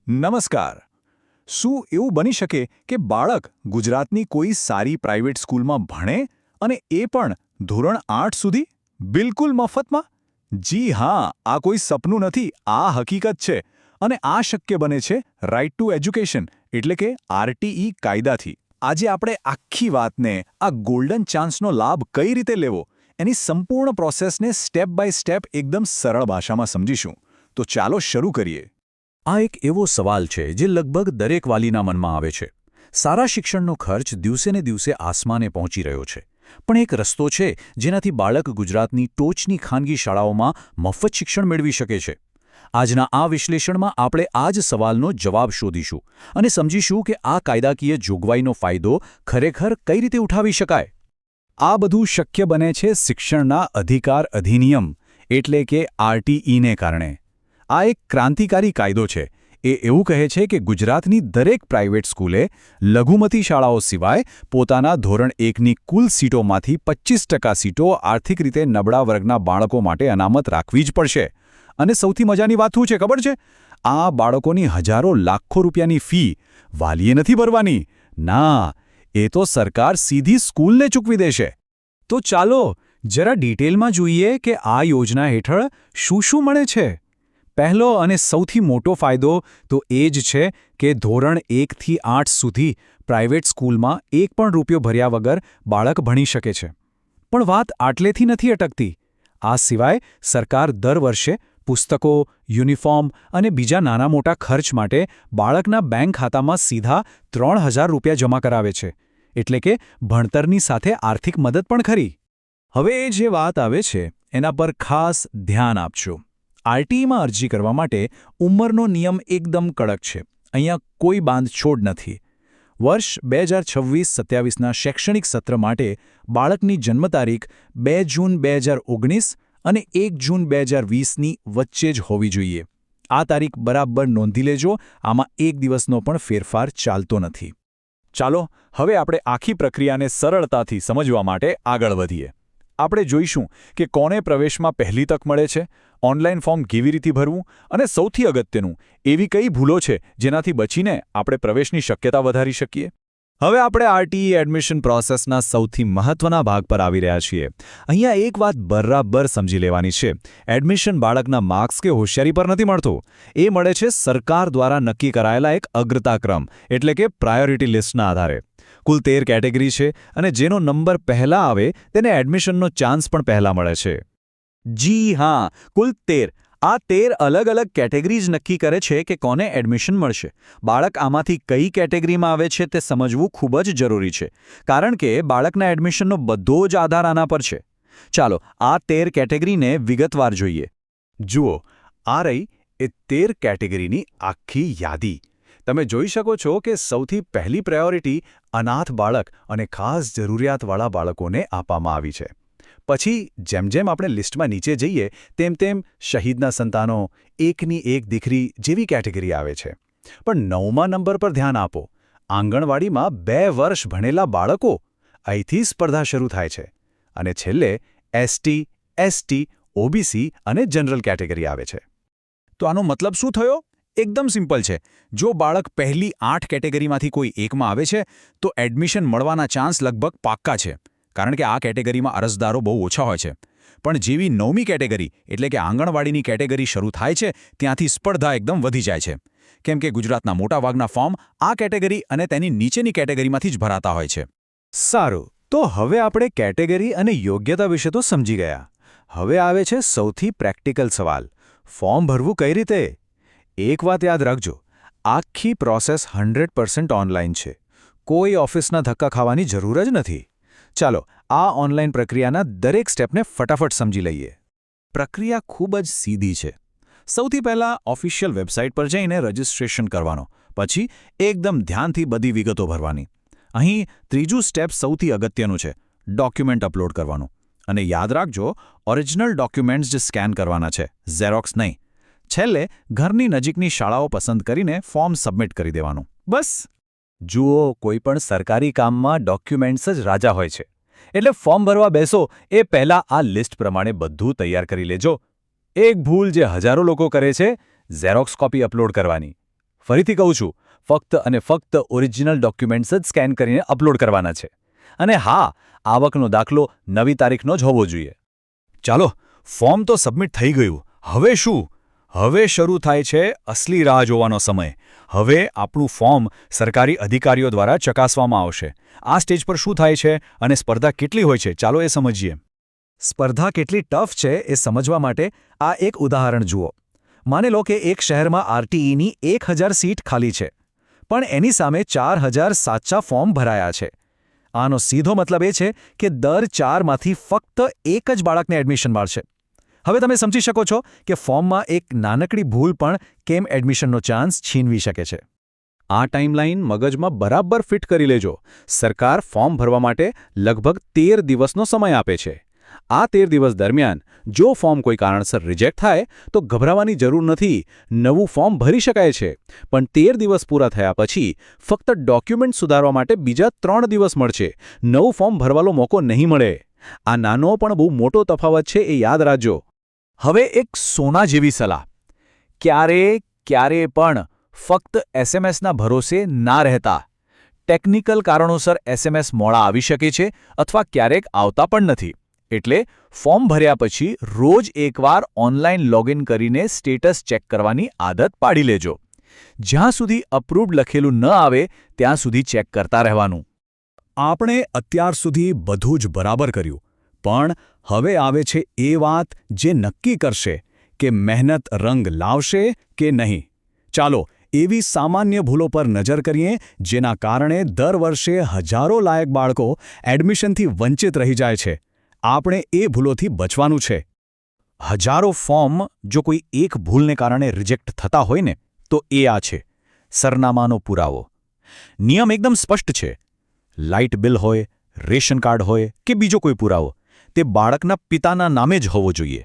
નમસ્કાર. શું એવું બની શકે કે બાળક ગુજરાતની કોઈ સારી પ્રાઇવેટ સ્કૂલમાં ભણે અને એ પણ ધોરણ 8 સુધી? બિલકુલ મફતમાં? જી હા, આ કોઈ સપનું નથી, આ હકીકત છે. અને આ શક્ય બને છે રાઇટ ટુ એજ્યુકેશન એટલે કે આરટીઈ કાયદાથી. આજે આપણે આખી વાતને, આ ગોલ્ડન ચાન્સનો લાભ કઈ રીતે લેવો, એની સંપૂર્ણ પ્રોસેસને સ્ટેપ બાય સ્ટેપ એકદમ સરળ ભાષામાં સમજીશું. તો ચાલો શરૂ કરીએ. આ એક એવો સવાલ છે જે લગભગ દરેક વાલીના મનમાં આવે છે. સારા શિક્ષણનો ખર્ચ દિવસે ને દિવસે આસમાને પહોંચી રહ્યો છે. પણ એક રસ્તો છે જેનાથી બાળક ગુજરાતની ટોચની ખાનગી શાળાઓમાં મફત શિક્ષણ મેળવી શકે છે. આજના આ વિશ્લેષણમાં આપણે આ જ સવાલનો જવાબ શોધીશું અને સમજીશું કે આ કાયદાકીય જોગવાઈનો ફાયદો ખરેખર કઈ રીતે ઉઠાવી શકાય. આ બધું શક્ય બને છે શિક્ષણના અધિકાર અધિનિયમ એટલે કે આરટીઈને કારણે. આ એક ક્રાંતિકારી કાયદો છે. એ એવું કહે છે કે ગુજરાતની દરેક પ્રાઇવેટ સ્કૂલે લઘુમતી શાળાઓ સિવાય પોતાના ધોરણ 1ની કુલ સીટોમાંથી 25% સીટો આર્થિક રીતે નબળા વર્ગના બાળકો માટે અનામત રાખવી જ પડશે. અને સૌથી મજાની વાત શું છે ખબર છે? આ બાળકોની હજારો લાખો રૂપિયાની ફી વાલીએ નથી ભરવાની. ના, એ તો સરકાર સીધી સ્કૂલને ચૂકવી દેશે. તો ચાલો જરા ડિટેલમાં જોઈએ કે આ યોજના હેઠળ શું શું મળે છે. પહેલો અને સૌથી મોટો ફાયદો તો એ જ છે કે ધોરણ 1થી 8 સુધી પ્રાઇવેટ સ્કૂલમાં એક પણ રૂપિયો ભર્યા વગર બાળક ભણી શકે છે. પણ વાત આટલેથી નથી અટકતી. આ સિવાય સરકાર દર વર્ષે પુસ્તકો, યુનિફોર્મ અને બીજા નાના મોટા ખર્ચ માટે બાળકના બેંક ખાતામાં સીધા 3000 રૂપિયા જમા કરાવે છે. એટલે કે ભણતરની સાથે આર્થિક મદદ પણ ખરી. હવે જે વાત આવે છે એના પર ખાસ ધ્યાન આપજો. આરટીઈમાં અરજી કરવા માટે ઉંમરનો નિયમ એકદમ કડક છે. અહીંયા કોઈ બાંધછોડ નથી. વર્ષ 2026-27ના શૈક્ષણિક સત્ર માટે બાળકની જન્મ તારીખ 2 જૂન 2019 અને 1 જૂન 2020ની વચ્ચે જ હોવી જોઈએ. આ તારીખ બરાબર નોંધી લેજો. આમાં એક દિવસનો પણ ફેરફાર ચાલતો નથી. ચાલો હવે આપણે આખી પ્રક્રિયાને સરળતાથી સમજવા માટે આગળ વધીએ. આપણે જોઈશું કે કોને પ્રવેશમાં પહેલી તક મળે છે, ઓનલાઈન ફોર્મ કેવી રીતે ભરવું અને સૌથી અગત્યનું એવી કઈ ભૂલો છે જેનાથી બચીને આપણે પ્રવેશની શક્યતા વધારી શકીએ. હવે આપણે આરટીઈ એડમિશન પ્રોસેસના સૌથી મહત્વના ભાગ પર આવી રહ્યા છીએ. અહીંયા એક વાત બરાબર સમજી લેવાની છે. એડમિશન બાળકના માર્ક્સ કે હોશિયારી પર નથી મળતું. એ મળે છે સરકાર દ્વારા નક્કી કરાયેલા એક અગ્રતાક્રમ એટલે કે પ્રાયોરિટી લિસ્ટના આધારે. કુલ 13 કેટેગરી છે અને જેનો નંબર પહેલા આવે તેને એડમિશનનો ચાન્સ પણ પહેલા મળે છે. જી હા, કુલ 13. આ 13 અલગ અલગ કેટેગરીઝ નક્કી કરે છે કે કોને એડમિશન મળશે. બાળક આમાંથી કઈ કેટેગરીમાં આવે છે તે સમજવું ખૂબ જ જરૂરી છે, કારણ કે બાળકના એડમિશનનો બધો જ આધાર આના પર છે. ચાલો આ 13 કેટેગરીને વિગતવાર જોઈએ. જુઓ, આ રહી એ 13 કેટેગરીની આખી યાદી. તમે જોઈ શકો છો કે સૌથી પહેલી પ્રાયોરિટી અનાથ બાળક અને ખાસ જરૂરિયાતવાળા બાળકોને આપવામાં આવી છે. પછી જેમ જેમ આપણે લિસ્ટમાં નીચે જઈએ તેમ તેમ શહીદના સંતાનો, એકની એક દીકરી જેવી કેટેગરી આવે છે. પણ 9મા નંબર પર ધ્યાન આપો. આંગણવાડીમાં 2 વર્ષ ભણેલા બાળકો. અહીંથી સ્પર્ધા શરૂ થાય છે. અને છેલ્લે એસટી, એસટી, ઓબીસી અને જનરલ કેટેગરી આવે છે. તો આનો મતલબ શું થયો? એકદમ સિમ્પલ છે. જો બાળક પહેલી 8 કેટેગરીમાંથી કોઈ એકમાં આવે છે તો એડમિશન મળવાના ચાન્સ લગભગ પાક્કા છે, કારણ કે આ કેટેગરીમાં અરજદારો બહુ ઓછા હોય છે. પણ જેવી 9મી કેટેગરી એટલે કે આંગણવાડીની કેટેગરી શરૂ થાય છે ત્યાંથી સ્પર્ધા એકદમ વધી જાય છે. કેમ કે ગુજરાતના મોટાભાગના ફોર્મ આ કેટેગરી અને તેની નીચેની કેટેગરીમાંથી જ ભરાતા હોય છે. સારું, તો હવે આપણે કેટેગરી અને યોગ્યતા વિશે તો સમજી ગયા. હવે આવે છે સૌથી પ્રેક્ટિકલ સવાલ: ફોર્મ ભરવું કઈ રીતે? એક વાત યાદ રાખજો, આખી પ્રોસેસ 100% ઓનલાઈન છે. કોઈ ઓફિસના ધક્કા ખાવાની જરૂર જ નથી. ચાલો આ ઓનલાઈન પ્રક્રિયાના દરેક સ્ટેપને ફટાફટ સમજી લઈએ. પ્રક્રિયા ખૂબ જ સીધી છે. સૌથી પહેલાં ઓફિશિયલ વેબસાઇટ પર જઈને રજિસ્ટ્રેશન કરવાનો, પછી એકદમ ધ્યાનથી બધી વિગતો ભરવાની. અહીં ત્રીજું સ્ટેપ સૌથી અગત્યનું છે: ડોક્યુમેન્ટ અપલોડ કરવાનું. અને યાદ રાખજો, ઓરિજિનલ ડોક્યુમેન્ટ્સ જ સ્કેન કરવાના છે, ઝેરોક્સ નહીં. છેલ્લે ઘરની નજીકની શાળાઓ પસંદ કરીને ફોર્મ સબમિટ કરી દેવાનું. બસ. જુઓ, કોઈપણ સરકારી કામમાં ડોક્યુમેન્ટ્સ જ રાજા હોય છે. એટલે ફોર્મ ભરવા બેસો એ પહેલાં આ લિસ્ટ પ્રમાણે બધું તૈયાર કરી લેજો. એક ભૂલ જે હજારો લોકો કરે છે: ઝેરોક્સ કોપી અપલોડ કરવાની. ફરીથી કહું છું, ફક્ત અને ફક્ત ઓરિજિનલ ડોક્યુમેન્ટ્સ જ સ્કેન કરીને અપલોડ કરવાના છે. અને હા, આવકનો દાખલો નવી તારીખનો જ હોવો જોઈએ. ચાલો, ફોર્મ તો સબમિટ થઈ ગયું. હવે શું? હવે શરૂ થાય છે અસલી રાહ જોવાનો સમય. હવે આપણું ફોર્મ સરકારી અધિકારીઓ દ્વારા ચકાસવામાં આવશે. આ સ્ટેજ પર શું થાય છે અને સ્પર્ધા કેટલી હોય છે, ચાલો એ સમજીએ. સ્પર્ધા કેટલી ટફ છે એ સમજવા માટે આ એક ઉદાહરણ જુઓ. માની લો કે એક શહેરમાં આરટીઈની 1000 સીટ ખાલી છે, પણ એની સામે 4000 સાચા ફોર્મ ભરાયા છે. આનો સીધો મતલબ એ છે કે દર 4માંથી ફક્ત એક જ બાળકને એડમિશન મળશે. હવે તમે સમજી શકો છો કે ફોર્મમાં એક નાનકડી ભૂલ પણ કેમ એડમિશનનો ચાન્સ છીનવી શકે છે. આ ટાઈમલાઈન મગજમાં બરાબર ફિટ કરી લેજો. સરકાર ફોર્મ ભરવા માટે લગભગ 13 દિવસનો સમય આપે છે. આ 13 દિવસ દરમિયાન જો ફોર્મ કોઈ કારણસર રિજેક્ટ થાય તો ગભરાવાની જરૂર નથી. નવું ફોર્મ ભરી શકાય છે. પણ 13 દિવસ પૂરા થયા પછી ફક્ત ડોક્યુમેન્ટ સુધારવા માટે બીજા 3 દિવસ મળશે. નવું ફોર્મ ભરવાનો મોકો નહીં મળે. આ નાનો પણ બહુ મોટો તફાવત છે, એ યાદ રાખજો. હવે એક સોના જેવી સલાહ. ક્યારે પણ ફક્ત એસએમએસના ભરોસે ના રહેતા. ટેકનિકલ કારણોસર એસએમએસ મોડા આવી શકે છે અથવા ક્યારેક આવતા પણ નથી. એટલે ફોર્મ ભર્યા પછી રોજ એકવાર ઓનલાઈન લોગિન કરીને સ્ટેટસ ચેક કરવાની આદત પાડી લેજો. જ્યાં સુધી અપ્રૂવ્ડ લખેલું ન આવે ત્યાં સુધી ચેક કરતા રહેવાનું. આપણે અત્યાર સુધી બધું જ બરાબર કર્યું, પણ હવે આવે છે એ વાત જે નક્કી કરશે કે મહેનત રંગ લાવશે કે નહીં. ચાલો એવી સામાન્ય ભૂલો પર નજર કરીએ જેના કારણે દર વર્ષે હજારો લાયક બાળકો એડમિશનથી વંચિત રહી જાય છે. આપણે એ ભૂલોથી બચવાનું છે. હજારો ફોર્મ જો કોઈ એક ભૂલને કારણે રિજેક્ટ થતા હોય ને તો એ આ છે: સરનામાનો પુરાવો. નિયમ એકદમ સ્પષ્ટ છે. લાઇટ બિલ હોય, રેશન કાર્ડ હોય કે બીજો કોઈ પુરાવો, તે બાળકના પિતાના નામે જ હોવો જોઈએ.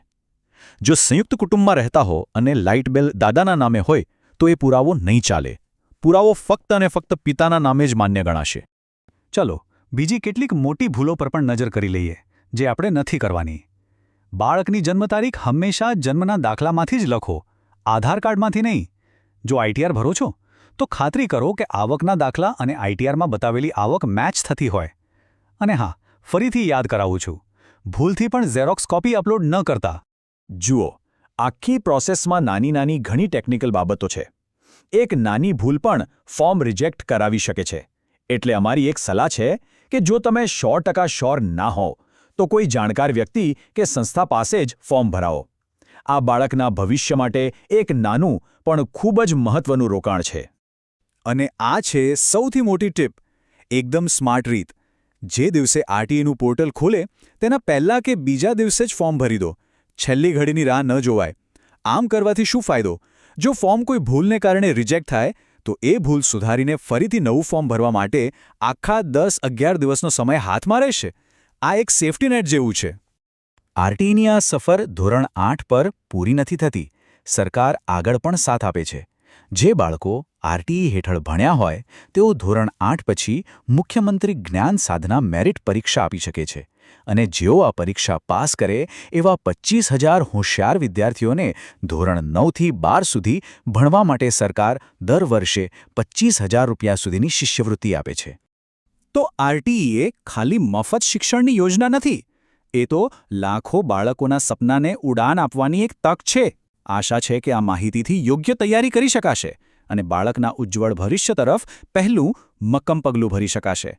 જો સંયુક્ત કુટુંબમાં રહેતા હો અને લાઇટ બિલ દાદાના નામે હોય તો એ પુરાવો નહીં ચાલે. પુરાવો ફક્ત અને ફક્ત પિતાના નામે જ માન્ય ગણાશે. ચલો બીજી કેટલીક મોટી ભૂલો પર પણ નજર કરી લઈએ જે આપણે નથી કરવાની. બાળકની જન્મ તારીખ હંમેશા જન્મના દાખલામાંથી જ લખો, આધાર કાર્ડમાંથી નહીં. જો આઈટીઆર ભરો છો તો ખાતરી કરો કે આવકના દાખલા અને આઈટીઆરમાં બતાવેલી આવક મેચ થતી હોય. અને હા, ફરીથી યાદ કરાવું છું, ભૂલથી પણ ઝેરોક્સ કોપી અપલોડ ન કરતા. જુઓ, આખી પ્રોસેસમાં નાની ઘણી ટેકનિકલ બાબતો છે. એક નાની ભૂલ પણ ફોર્મ રિજેક્ટ કરાવી શકે છે. એટલે અમારી એક સલાહ છે કે જો તમે 100% શ્યોર ના હો તો કોઈ જાણકાર વ્યક્તિ કે સંસ્થા પાસે જ ફોર્મ ભરાવો. આ બાળકના ભવિષ્ય માટે એક નાનું પણ ખૂબ જ મહત્વનું રોકાણ છે. અને આ છે સૌથી મોટી ટીપ, એકદમ સ્માર્ટ રીત. જે દિવસે આરટીઈનું પોર્ટલ ખોલે તેના પહેલા કે બીજા દિવસે જ ફોર્મ ભરી દો. છેલ્લી ઘડીની રાહ ન જોવાય. આમ કરવાથી શું ફાયદો? જો ફોર્મ કોઈ ભૂલને કારણે રિજેક્ટ થાય તો એ ભૂલ સુધારીને ફરીથી નવું ફોર્મ ભરવા માટે આખા 10-11 દિવસનો સમય હાથમાં રહેશે. આ એક સેફ્ટી નેટ જેવું છે. આરટીઈની આ સફર ધોરણ 8 પર પૂરી નથી થતી. સરકાર આગળ પણ સાથ આપે છે. જે બાળકો આરટીઈ હેઠળ ભણ્યા હોય તેઓ ધોરણ 8 પછી મુખ્યમંત્રી જ્ઞાન સાધના મેરિટ પરીક્ષા આપી શકે છે. અને જેઓ આ પરીક્ષા પાસ કરે એવા 25,000 હોશિયાર વિદ્યાર્થીઓને ધોરણ 9થી 12 સુધી ભણવા માટે સરકાર દર વર્ષે 25,000 રૂપિયા સુધીની શિષ્યવૃત્તિ આપે છે. તો આરટીઈ એ ખાલી મફત શિક્ષણની યોજના નથી. એ તો લાખો બાળકોના સપનાને ઉડાન આપવાની એક તક છે. આશા છે કે આ માહિતીથી યોગ્ય તૈયારી કરી શકાશે અને બાળકના ઉજ્જવળ ભવિષ્ય તરફ પહેલું મક્કમ પગલું ભરી શકાશે.